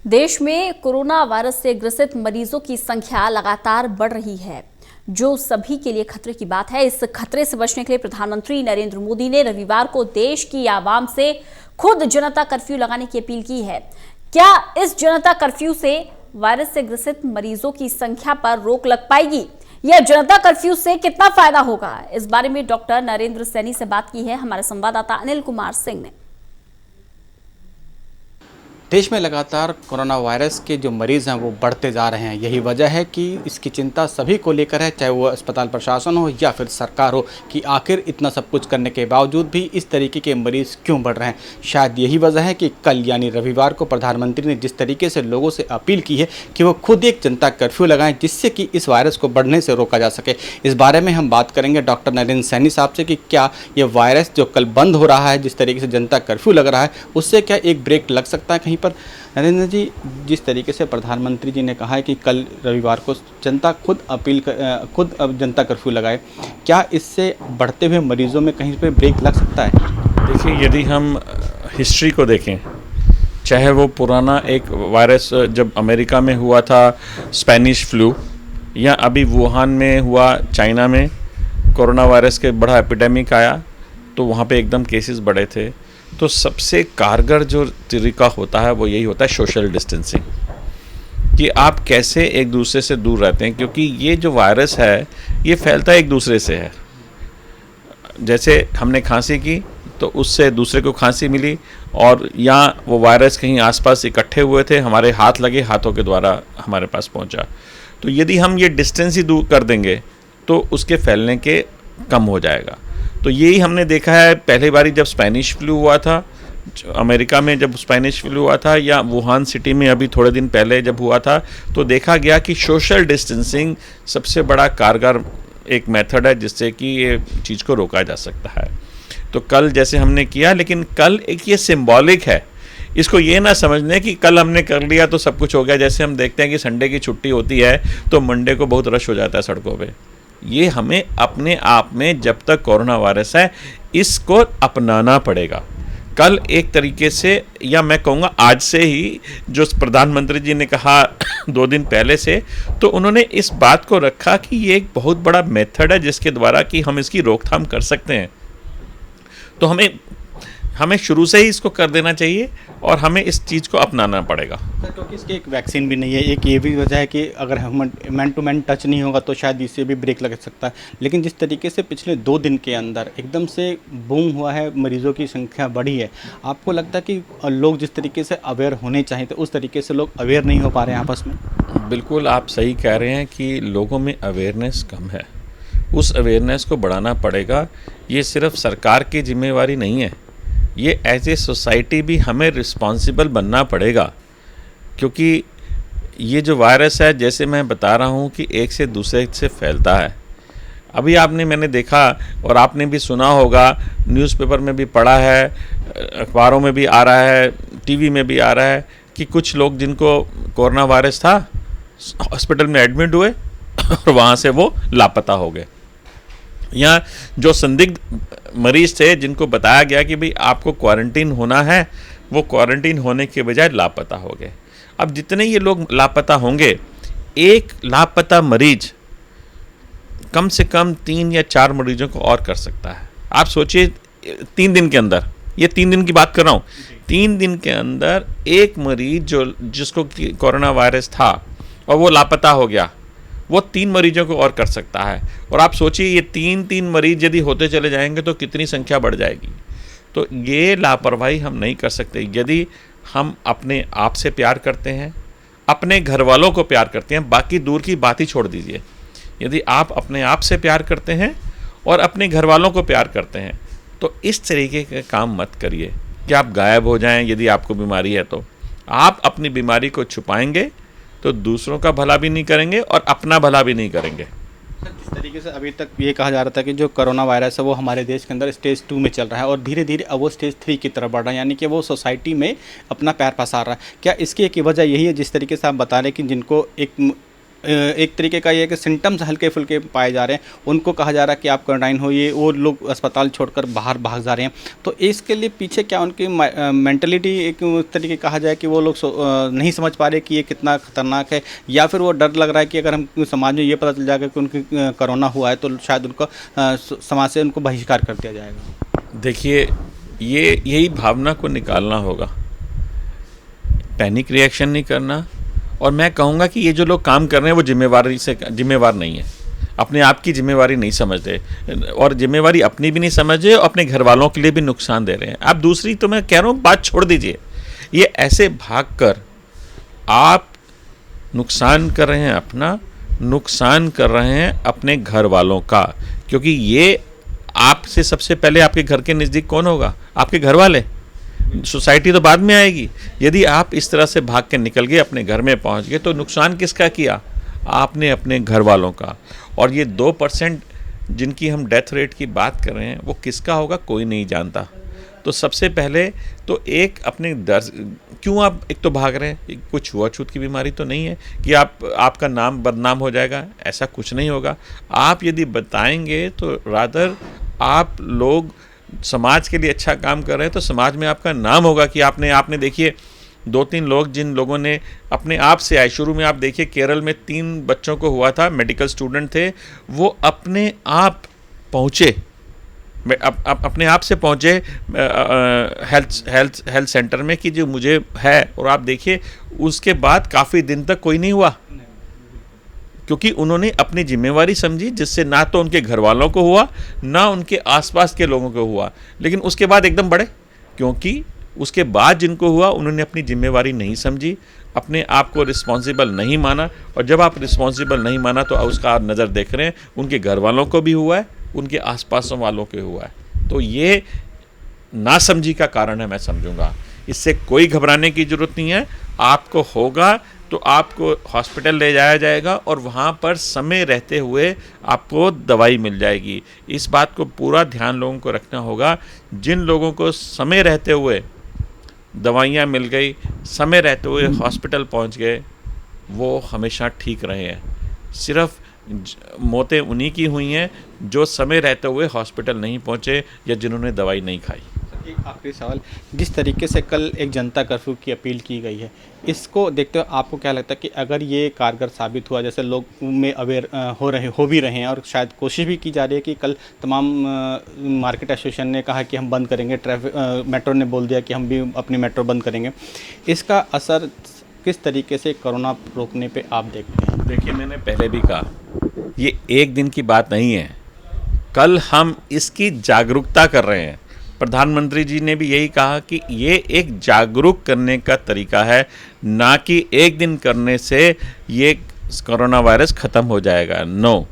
देश में corona virus से ग्रसित मरीजों की संख्या लगातार बढ़ रही है, जो सभी के लिए खतरे की बात है। इस खतरे से बचने के लिए प्रधानमंत्री नरेंद्र मोदी ने रविवार को देश की आवाम से खुद जनता कर्फ्यू लगाने की अपील की है। क्या इस जनता कर्फ्यू से वायरस से ग्रसित मरीजों की संख्या पर रोक लग पाएगी या जनता कर्फ्यू से कितना फायदा होगा? इस बारे में डॉक्टर नरेंद्र सैनी से बात की है हमारे संवाददाता अनिल कुमार सिंह ने। देश में लगातार कोरोना वायरस के जो मरीज़ हैं वो बढ़ते जा रहे हैं। यही वजह है कि इसकी चिंता सभी को लेकर है, चाहे वो अस्पताल प्रशासन हो या फिर सरकार हो, कि आखिर इतना सब कुछ करने के बावजूद भी इस तरीके के मरीज़ क्यों बढ़ रहे हैं। शायद यही वजह है कि कल यानी रविवार को प्रधानमंत्री ने जिस तरीके से लोगों से अपील की है कि वो खुद एक जनता कर्फ्यू लगाएं, जिससे कि इस वायरस को बढ़ने से रोका जा सके। इस बारे में हम बात करेंगे डॉक्टर नरेंद्र सैनी साहब से कि क्या ये वायरस जो कल बंद हो रहा है, जिस तरीके से जनता कर्फ्यू लग रहा है, उससे क्या एक ब्रेक लग सकता है कहीं पर? नरेंद्र जी, जिस तरीके से प्रधानमंत्री जी ने कहा है कि कल रविवार को जनता खुद जनता कर्फ्यू लगाए, क्या इससे बढ़ते हुए मरीजों में कहीं पर ब्रेक लग सकता है? देखिए, यदि हम हिस्ट्री को देखें, चाहे वो पुराना एक वायरस जब अमेरिका में हुआ था स्पेनिश फ्लू, या अभी वुहान में हुआ चाइना में कोरोना वायरस के बड़ा एपिडेमिक आया, तो वहाँ पे एकदम केसेस बढ़े थे। तो सबसे कारगर जो तरीका होता है वो यही होता है सोशल डिस्टेंसिंग, कि आप कैसे एक दूसरे से दूर रहते हैं, क्योंकि ये जो वायरस है ये फैलता एक दूसरे से है। जैसे हमने खांसी की तो उससे दूसरे को खांसी मिली, और या वो वायरस कहीं आसपास इकट्ठे हुए थे, हमारे हाथ लगे, हाथों के द्वारा हमारे पास पहुंचा। तो यदि हम ये डिस्टेंस ही दूर कर देंगे तो उसके फैलने के कम हो जाएगा। तो यही हमने देखा है पहली बारी जब स्पेनिश फ्लू हुआ था अमेरिका में, जब स्पेनिश फ्लू हुआ था, या वुहान सिटी में अभी थोड़े दिन पहले जब हुआ था, तो देखा गया कि सोशल डिस्टेंसिंग सबसे बड़ा कारगर एक मेथड है जिससे कि ये चीज़ को रोका जा सकता है। तो कल जैसे हमने किया, लेकिन कल एक ये सिंबॉलिक है, इसको ये ना समझने कि कल हमने कर लिया तो सब कुछ हो गया। जैसे हम देखते हैं कि संडे की छुट्टी होती है तो मंडे को बहुत रश हो जाता है सड़कों पे। ये हमें अपने आप में जब तक कोरोना वायरस है इसको अपनाना पड़ेगा। कल एक तरीके से, या मैं कहूँगा आज से ही, जो प्रधानमंत्री जी ने कहा 2 दिन पहले से, तो उन्होंने इस बात को रखा कि ये एक बहुत बड़ा मेथड है जिसके द्वारा कि हम इसकी रोकथाम कर सकते हैं। तो हमें शुरू से ही इसको कर देना चाहिए और हमें इस चीज़ को अपनाना पड़ेगा। क्योंकि इसकी एक वैक्सीन भी नहीं है। एक ये भी वजह है कि अगर हम मैन टू मैन टच नहीं होगा तो शायद इससे भी ब्रेक लग सकता है। लेकिन जिस तरीके से पिछले 2 दिन के अंदर एकदम से बूम हुआ है, मरीजों की संख्या बढ़ी है, आपको लगता है कि लोग जिस तरीके से अवेयर होने चाहिए थे उस तरीके से लोग अवेयर नहीं हो पा रहे हैं आपस में? बिल्कुल आप सही कह रहे हैं कि लोगों में अवेयरनेस कम है। उस अवेयरनेस को बढ़ाना पड़ेगा। ये सिर्फ सरकार की जिम्मेवारी नहीं है, ये एज ए सोसाइटी भी हमें रिस्पॉन्सिबल बनना पड़ेगा। क्योंकि ये जो वायरस है, जैसे मैं बता रहा हूँ कि एक से दूसरे से फैलता है। अभी मैंने देखा और आपने भी सुना होगा, न्यूज़पेपर में भी पढ़ा है, अखबारों में भी आ रहा है, टीवी में भी आ रहा है कि कुछ लोग जिनको कोरोना वायरस था हॉस्पिटल में एडमिट हुए और वहाँ से वो लापता हो गए। या जो संदिग्ध मरीज थे जिनको बताया गया कि भाई आपको क्वारंटीन होना है, वो क्वारंटीन होने के बजाय लापता हो गए। अब जितने ये लोग लापता होंगे, एक लापता मरीज कम से कम 3 या 4 मरीजों को और कर सकता है। आप सोचिए 3 दिन के अंदर, ये 3 दिन की बात कर रहा हूँ, 3 दिन के अंदर एक मरीज जिसको कोरोना वायरस था और वो लापता हो गया, वो 3 मरीजों को और कर सकता है। और आप सोचिए ये 3 मरीज यदि होते चले जाएंगे तो कितनी संख्या बढ़ जाएगी। तो ये लापरवाही हम नहीं कर सकते। यदि हम अपने आप से प्यार करते हैं, अपने घर वालों को प्यार करते हैं, बाकी दूर की बात ही छोड़ दीजिए, यदि आप अपने आप से प्यार करते हैं और अपने घर वालों को प्यार करते हैं, तो इस तरीके के काम मत करिए कि आप गायब हो जाएं। यदि आपको बीमारी है तो आप अपनी बीमारी को छुपाएंगे तो दूसरों का भला भी नहीं करेंगे और अपना भला भी नहीं करेंगे। जिस तरीके से अभी तक ये कहा जा रहा था कि जो कोरोना वायरस है वो हमारे देश के अंदर स्टेज 2 में चल रहा है और धीरे धीरे अब वो स्टेज 3 की तरफ बढ़ रहा है, यानी कि वो सोसाइटी में अपना पैर पसार रहा है। क्या इसकी एक वजह यही है जिस तरीके से आप बता रहे हैं कि जिनको एक एक तरीके का ये है कि सिम्टम्स हल्के फुल्के पाए जा रहे हैं, उनको कहा जा रहा है कि आप क्वारंटाइन होइए, वो लोग अस्पताल छोड़कर बाहर भाग जा रहे हैं। तो इसके लिए पीछे क्या उनकी मेंटलिटी एक तरीके कहा जाए कि वो लोग नहीं समझ पा रहे कि ये कितना खतरनाक है, या फिर वो डर लग रहा है कि अगर हम समाज में ये पता चल जाएगा कि उनकी कोरोना हुआ है तो शायद उनको समाज से उनको बहिष्कार कर दिया जाएगा। देखिए, यही भावना को निकालना होगा, पैनिक रिएक्शन नहीं करना। और मैं कहूँगा कि ये जो लोग काम कर रहे हैं वो जिम्मेवार नहीं है, अपने आप की जिम्मेवारी नहीं समझते, और जिम्मेवारी अपनी भी नहीं समझे और अपने घर वालों के लिए भी नुकसान दे रहे हैं। आप दूसरी तो मैं कह रहा हूँ बात छोड़ दीजिए, ये ऐसे भागकर आप नुकसान कर रहे हैं, अपना नुकसान कर रहे हैं अपने घर वालों का, क्योंकि ये आपसे सबसे पहले आपके घर के नज़दीक कौन होगा? आपके घर वाले। सोसाइटी तो बाद में आएगी। यदि आप इस तरह से भाग के निकल गए, अपने घर में पहुंच गए, तो नुकसान किसका किया? आपने अपने घर वालों का। और ये 2% जिनकी हम डेथ रेट की बात कर रहे हैं, वो किसका होगा कोई नहीं जानता। तो सबसे पहले तो एक अपने क्यों आप एक तो भाग रहे हैं? कुछ छुआछूत की बीमारी तो नहीं है कि आपका नाम बदनाम हो जाएगा, ऐसा कुछ नहीं होगा। आप यदि बताएंगे तो रादर आप लोग समाज के लिए अच्छा काम कर रहे हैं, तो समाज में आपका नाम होगा कि आपने देखिए 2-3 लोग जिन लोगों ने अपने आप से आए। शुरू में आप देखिए केरल में 3 बच्चों को हुआ था, मेडिकल स्टूडेंट थे, वो अपने आप पहुँचे, अपने आप से पहुँचे हेल्थ सेंटर में कि जो मुझे है, और आप देखिए उसके बाद काफ़ी दिन तक कोई नहीं हुआ, क्योंकि उन्होंने अपनी जिम्मेवारी समझी, जिससे ना तो उनके घर वालों को हुआ ना उनके आसपास के लोगों को हुआ। लेकिन उसके बाद एकदम बढ़े, क्योंकि उसके बाद जिनको हुआ उन्होंने अपनी जिम्मेवारी नहीं समझी, अपने आप को रिस्पॉन्सिबल नहीं माना। और जब आप रिस्पॉन्सिबल नहीं माना तो उसका आप नज़र देख रहे हैं, उनके घर वालों को भी हुआ है, उनके आसपास वालों को हुआ है। तो ये नासमझी का कारण है, मैं समझूंगा। इससे कोई घबराने की ज़रूरत नहीं है। आपको होगा तो आपको हॉस्पिटल ले जाया जाएगा और वहाँ पर समय रहते हुए आपको दवाई मिल जाएगी। इस बात को पूरा ध्यान लोगों को रखना होगा। जिन लोगों को समय रहते हुए दवाइयाँ मिल गई, समय रहते हुए हॉस्पिटल पहुँच गए, वो हमेशा ठीक रहे हैं। सिर्फ मौतें उन्हीं की हुई हैं जो समय रहते हुए हॉस्पिटल नहीं पहुँचे या जिन्होंने दवाई नहीं खाई। एक आखिरी सवाल, जिस तरीके से कल एक जनता कर्फ्यू की अपील की गई है, इसको देखते हुए आपको क्या लगता है कि अगर ये कारगर साबित हुआ, जैसे लोग में अवेयर हो भी रहे हैं और शायद कोशिश भी की जा रही है कि कल तमाम मार्केट एसोसिएशन ने कहा कि हम बंद करेंगे, मेट्रो ने बोल दिया कि हम भी अपनी मेट्रो बंद करेंगे, इसका असर किस तरीके से कोरोना रोकने पे आप देखते हैं? देखिए, मैंने पहले भी कहा, ये एक दिन की बात नहीं है। कल हम इसकी जागरूकता कर रहे हैं। प्रधानमंत्री जी ने भी यही कहा कि ये एक जागरूक करने का तरीका है, ना कि एक दिन करने से ये कोरोना वायरस ख़त्म हो जाएगा। नो,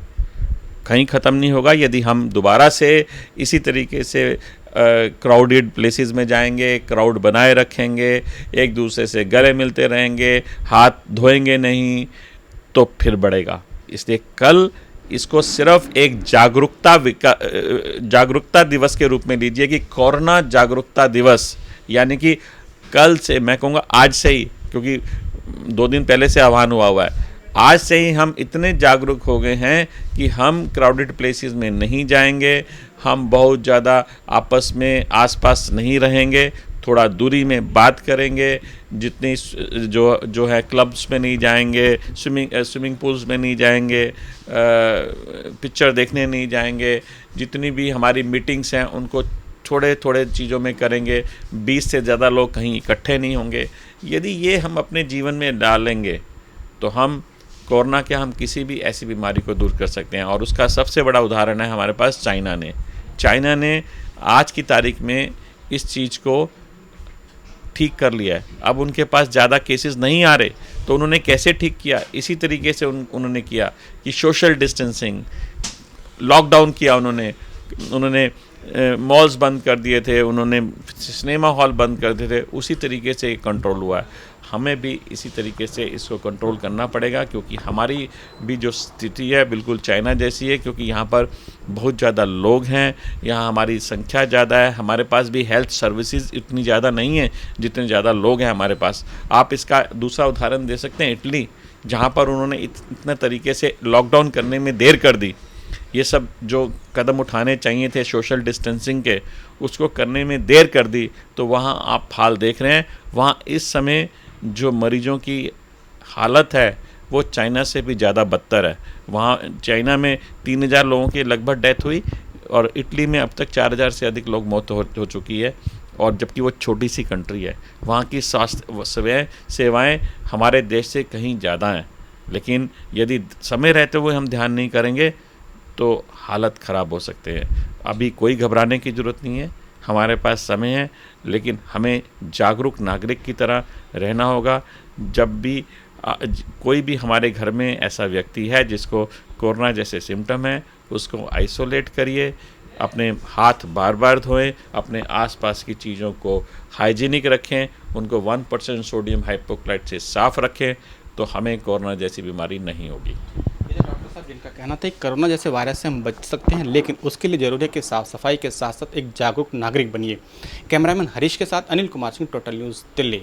कहीं ख़त्म नहीं होगा। यदि हम दोबारा से इसी तरीके से क्राउडेड प्लेसेस में जाएंगे, क्राउड बनाए रखेंगे, एक दूसरे से गले मिलते रहेंगे, हाथ धोएंगे नहीं, तो फिर बढ़ेगा। इसलिए कल इसको सिर्फ एक जागरूकता दिवस के रूप में लीजिए कि कोरोना जागरूकता दिवस, यानी कि कल से, मैं कहूँगा आज से ही, क्योंकि 2 दिन पहले से आह्वान हुआ है, आज से ही हम इतने जागरूक हो गए हैं कि हम क्राउडेड प्लेसेस में नहीं जाएंगे, हम बहुत ज़्यादा आपस में आसपास नहीं रहेंगे, थोड़ा दूरी में बात करेंगे, जितनी जो है क्लब्स में नहीं जाएंगे, स्विमिंग पूल्स में नहीं जाएंगे, पिक्चर देखने नहीं जाएंगे, जितनी भी हमारी मीटिंग्स हैं उनको थोड़े थोड़े चीज़ों में करेंगे, 20 से ज़्यादा लोग कहीं इकट्ठे नहीं होंगे। यदि ये हम अपने जीवन में डालेंगे तो हम कोरोना के, हम किसी भी ऐसी बीमारी को दूर कर सकते हैं। और उसका सबसे बड़ा उदाहरण है हमारे पास चाइना ने आज की तारीख में इस चीज़ को ठीक कर लिया है। अब उनके पास ज़्यादा केसेस नहीं आ रहे, तो उन्होंने कैसे ठीक किया? इसी तरीके से उन्होंने किया कि सोशल डिस्टेंसिंग, लॉकडाउन किया उन्होंने मॉल्स बंद कर दिए थे, उन्होंने सिनेमा हॉल बंद कर दिए थे। उसी तरीके से कंट्रोल हुआ है। हमें भी इसी तरीके से इसको कंट्रोल करना पड़ेगा, क्योंकि हमारी भी जो स्थिति है बिल्कुल चाइना जैसी है, क्योंकि यहाँ पर बहुत ज़्यादा लोग हैं, यहाँ हमारी संख्या ज़्यादा है, हमारे पास भी हेल्थ सर्विसेज इतनी ज़्यादा नहीं है जितने ज़्यादा लोग हैं हमारे पास। आप इसका दूसरा उदाहरण दे सकते हैं जहाँ पर उन्होंने इतने तरीके से लॉकडाउन करने में देर कर दी, ये सब जो कदम उठाने चाहिए थे सोशल डिस्टेंसिंग के, उसको करने में देर कर दी, तो वहाँ आप हाल देख रहे हैं। वहाँ इस समय जो मरीजों की हालत है वो चाइना से भी ज़्यादा बदतर है। वहाँ चाइना में 3000 लोगों की लगभग डेथ हुई और इटली में अब तक 4000 से अधिक लोग मौत हो चुकी है, और जबकि वो छोटी सी कंट्री है। वहाँ की स्वास्थ्य सेवाएं हमारे देश से कहीं ज़्यादा हैं, लेकिन यदि समय रहते हुए हम ध्यान नहीं करेंगे तो हालत ख़राब हो सकते हैं। अभी कोई घबराने की ज़रूरत नहीं है, हमारे पास समय है, लेकिन हमें जागरूक नागरिक की तरह रहना होगा। जब भी कोई भी हमारे घर में ऐसा व्यक्ति है जिसको कोरोना जैसे सिम्टम है, उसको आइसोलेट करिए, अपने हाथ बार बार धोएं, अपने आसपास की चीज़ों को हाइजीनिक रखें, उनको 1% सोडियम हाइपोक्लाइट से साफ़ रखें, तो हमें कोरोना जैसी बीमारी नहीं होगी। डॉक्टर साहब, जिनका कहना था कि कोरोना जैसे वायरस से हम बच सकते हैं, लेकिन उसके लिए जरूरी है कि साफ सफाई के साथ साथ एक जागरूक नागरिक बनिए। कैमरामैन हरीश के साथ अनिल कुमार सिंह, टोटल न्यूज़, दिल्ली।